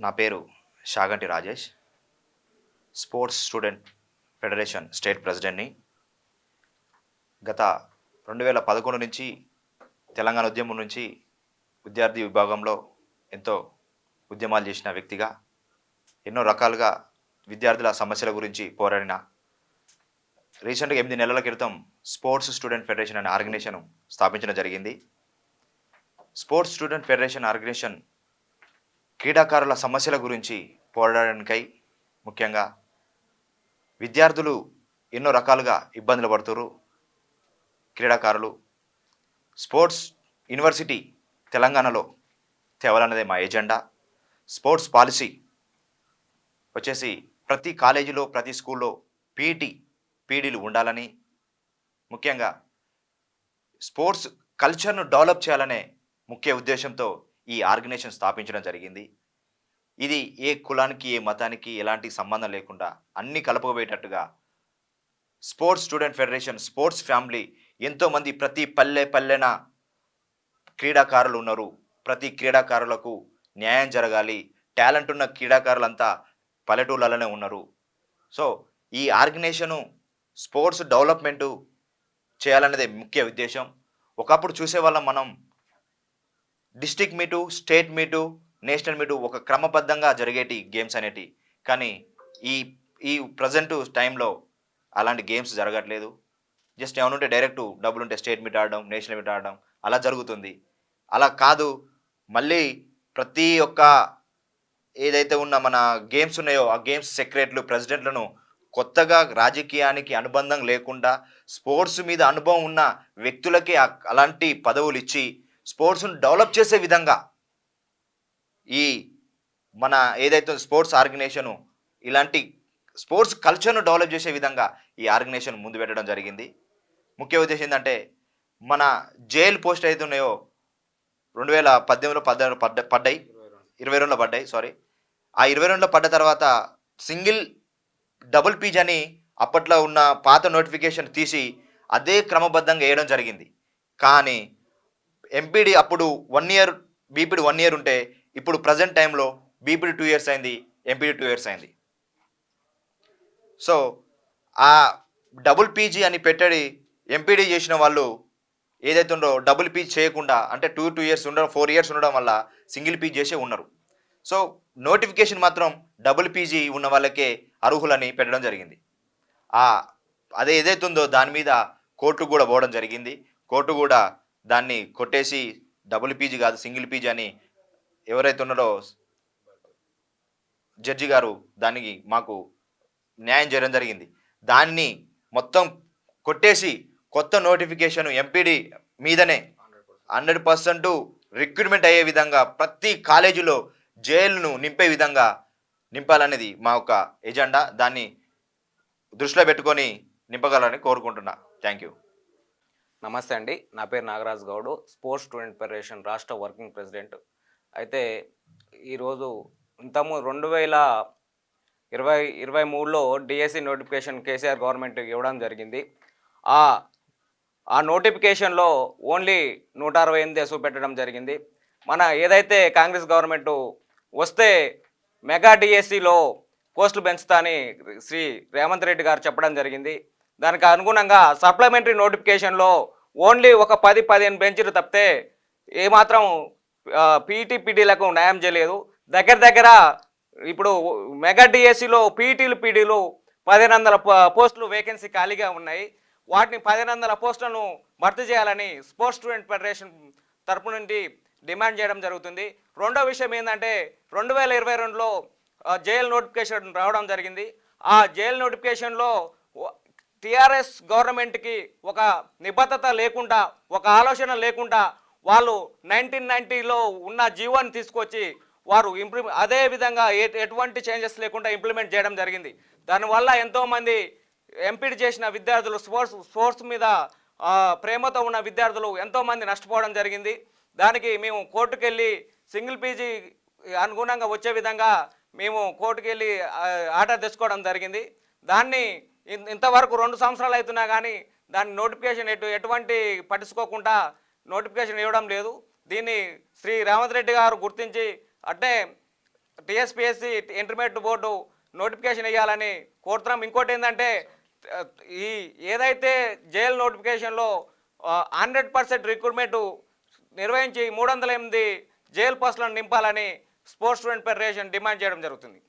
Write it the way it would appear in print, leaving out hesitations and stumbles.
నా పేరు Shaganti Rajesh. Sports student federation state ప్రెసిడెంట్‌ని. గత 2011 నుంచి తెలంగాణ ఉద్యమం నుంచి విద్యార్థి విభాగంలో ఎంతో ఉద్యమాలు చేసిన వ్యక్తిగా, ఎన్నో రకాలుగా విద్యార్థుల సమస్యల గురించి పోరాడిన, రీసెంట్‌గా 8 నెలల క్రితం స్పోర్ట్స్ స్టూడెంట్ ఫెడరేషన్ అనే ఆర్గనైజేషన్ స్థాపించడం జరిగింది. స్పోర్ట్స్ స్టూడెంట్ ఫెడరేషన్ ఆర్గనైజేషన్ క్రీడాకారుల సమస్యల గురించి పోరాడడానికై, ముఖ్యంగా విద్యార్థులు ఎన్నో రకాలుగా ఇబ్బందులు పడుతుర్రు. క్రీడాకారులు స్పోర్ట్స్ యూనివర్సిటీ తెలంగాణలో తేవాలన్నదే మా ఎజెండా. స్పోర్ట్స్ పాలసీ వచ్చేసి ప్రతి కాలేజీలో, ప్రతి స్కూల్లో పీడీలు ఉండాలని, ముఖ్యంగా స్పోర్ట్స్ కల్చర్ను డెవలప్ చేయాలనే ముఖ్య ఉద్దేశంతో ఈ ఆర్గనైజేషన్ స్థాపించడం జరిగింది. ఇది ఏ కులానికి, ఏ మతానికి ఎలాంటి సంబంధం లేకుండా అన్నీ కలుపుకోబోయేటట్టుగా sports student federation, sports family, ఎంతోమంది ప్రతి పల్లెన క్రీడాకారులు ఉన్నారు. ప్రతి క్రీడాకారులకు న్యాయం జరగాలి. టాలెంట్ ఉన్న క్రీడాకారులంతా పల్లెటూళ్ళలోనే ఉన్నారు. సో ఈ ఆర్గనైజేషను స్పోర్ట్స్ డెవలప్మెంటు చేయాలన్నదే ముఖ్య ఉద్దేశం. ఒకప్పుడు చూసేవాళ్ళం మనం, district meet, state meet, national meet ఒక క్రమబద్ధంగా జరిగేటి గేమ్స్ అనేటి. కానీ ఈ ఈ ప్రజెంట్ టైంలో అలాంటి గేమ్స్ జరగట్లేదు. జస్ట్ ఏమైనా ఉంటే డైరెక్ట్ డబ్బులుంటే స్టేట్ మీట్ ఆడడం, నేషనల్ మీట్ ఆడడం అలా జరుగుతుంది. అలా కాదు, మళ్ళీ ప్రతి ఒక్క ఏదైతే ఉన్న మన గేమ్స్ ఉన్నాయో ఆ గేమ్స్ సెక్రటరీలు, ప్రెసిడెంట్లను కొత్తగా రాజకీయానికి అనుబంధం లేకుండా స్పోర్ట్స్ మీద అనుభవం ఉన్న వ్యక్తులకే అలాంటి పదవులు ఇచ్చి స్పోర్ట్స్ను డెవలప్ చేసే విధంగా ఈ మన ఏదైతే స్పోర్ట్స్ ఆర్గనైజేషను ఇలాంటి స్పోర్ట్స్ కల్చర్ను డెవలప్ చేసే విధంగా ఈ ఆర్గనైజేషన్ ముందు పెట్టడం జరిగింది. ముఖ్య ఉద్దేశం ఏంటంటే, మన జైలు పోస్ట్ అయితే ఉన్నాయో 2018లో పడ్డాయి, 22లో పడ్డాయి. ఆ 22లో పడ్డ తర్వాత సింగిల్ డబుల్ పీజ్ అని అప్పట్లో ఉన్న పాత నోటిఫికేషన్ తీసి అదే క్రమబద్ధంగా వేయడం జరిగింది. కానీ ఎంపీడీ అప్పుడు 1 ఇయర్, బీపీడీ 1 ఇయర్ ఉంటే ఇప్పుడు ప్రజెంట్ టైంలో బీపీడీ 2 ఇయర్స్ అయింది, ఎంపీడీ 2 ఇయర్స్ అయింది. సో ఆ డబుల్ పీజీ అని పెట్టడి ఎంపీడీ చేసిన వాళ్ళు ఏదైతే ఉందో డబుల్ పీజీ చేయకుండా, అంటే 2 ఇయర్స్ ఉండడం, 4 ఇయర్స్ ఉండడం వల్ల సింగిల్ పీజీ చేసే ఉన్నారు. సో నోటిఫికేషన్ మాత్రం డబుల్ పీజీ ఉన్న వాళ్ళకే అర్హులని పెట్టడం జరిగింది. అదే ఏదైతే ఉందో దాని మీద కోర్టుకు కూడా పోవడం జరిగింది. కోర్టు కూడా దాన్ని కొట్టేసి డబుల్ పీజీ కాదు సింగిల్ పీజీ అని ఎవరైతే ఉన్నారో జడ్జి గారు దానికి మాకు న్యాయం చేయడం జరిగింది. దాన్ని మొత్తం కొట్టేసి కొత్త నోటిఫికేషన్ ఎంపీడీ మీదనే 100% రిక్రూట్మెంట్ అయ్యే విధంగా ప్రతి కాలేజీలో జైలును నింపే విధంగా నింపాలనేది మా యొక్క ఎజెండా. దాన్ని దృష్టిలో పెట్టుకొని నింపగలని కోరుకుంటున్నా. Thank you. నమస్తే అండి, నా పేరు Nagaraj Goud, sports student federation రాష్ట్ర వర్కింగ్ ప్రెసిడెంట్. అయితే ఈరోజు ఇంతము 2023లో డిఎస్సి నోటిఫికేషన్ కేసీఆర్ గవర్నమెంట్ ఇవ్వడం జరిగింది. ఆ నోటిఫికేషన్లో ఓన్లీ 168 చూపెట్టడం జరిగింది. మన ఏదైతే కాంగ్రెస్ గవర్నమెంట్ వస్తే మెగా డిఎస్సిలో పోస్టులు పెంచుతా అని శ్రీ రేవంత్ రెడ్డి గారు చెప్పడం జరిగింది. దానికి అనుగుణంగా సప్లిమెంటరీ నోటిఫికేషన్లో ఓన్లీ ఒక 10-15 బెంచీలు తప్పితే ఏమాత్రం పీటీలకు న్యాయం చేయలేదు. దగ్గర ఇప్పుడు మెగా డిఎస్సిలో పీడీలు 1500 పోస్టులు వేకెన్సీ ఖాళీగా ఉన్నాయి. వాటిని 1500 పోస్టులను భర్తీ చేయాలని స్పోర్ట్స్ స్టూడెంట్ ఫెడరేషన్ తరపు నుండి డిమాండ్ చేయడం జరుగుతుంది. రెండో విషయం ఏంటంటే, 2022లో జేఎల్ నోటిఫికేషన్ రావడం జరిగింది. ఆ జేఎల్ నోటిఫికేషన్లో టీఆర్ఎస్ గవర్నమెంట్కి ఒక నిబద్ధత లేకుండా, ఒక ఆలోచన లేకుండా వాళ్ళు 1990లో ఉన్న జీవోని తీసుకొచ్చి వారు అదే విధంగా ఎటువంటి చేంజెస్ లేకుండా ఇంప్లిమెంట్ చేయడం జరిగింది. దానివల్ల ఎంతోమంది ఎంపీడీ చేసిన విద్యార్థులు, స్పోర్ట్స్ మీద ప్రేమతో ఉన్న విద్యార్థులు ఎంతోమంది నష్టపోవడం జరిగింది. దానికి మేము కోర్టుకు వెళ్ళి సింగిల్ పీజీ అనుగుణంగా వచ్చే విధంగా మేము కోర్టుకు వెళ్ళి ఆర్డర్ తెచ్చుకోవడం జరిగింది. దాన్ని ఇంతవరకు 2 సంవత్సరాలు అవుతున్నా కానీ దాని నోటిఫికేషన్ ఎటువంటి పట్టించుకోకుండా నోటిఫికేషన్ ఇవ్వడం లేదు. దీన్ని శ్రీ రేవంత్ రెడ్డి గారు గుర్తించి, అంటే టీఎస్పీఎస్సీ ఇంటర్మీడియట్ బోర్డు నోటిఫికేషన్ ఇవ్వాలని కోరుతున్నాం. ఇంకోటి ఏంటంటే ఆ, ఈ ఏదైతే జైల్ నోటిఫికేషన్లో 100% రిక్రూట్మెంట్ నిర్వహించి 308 జైల్ పోస్టులను నింపాలని స్పోర్ట్స్ స్టూడెంట్ ఫెడరేషన్ డిమాండ్ చేయడం జరుగుతుంది.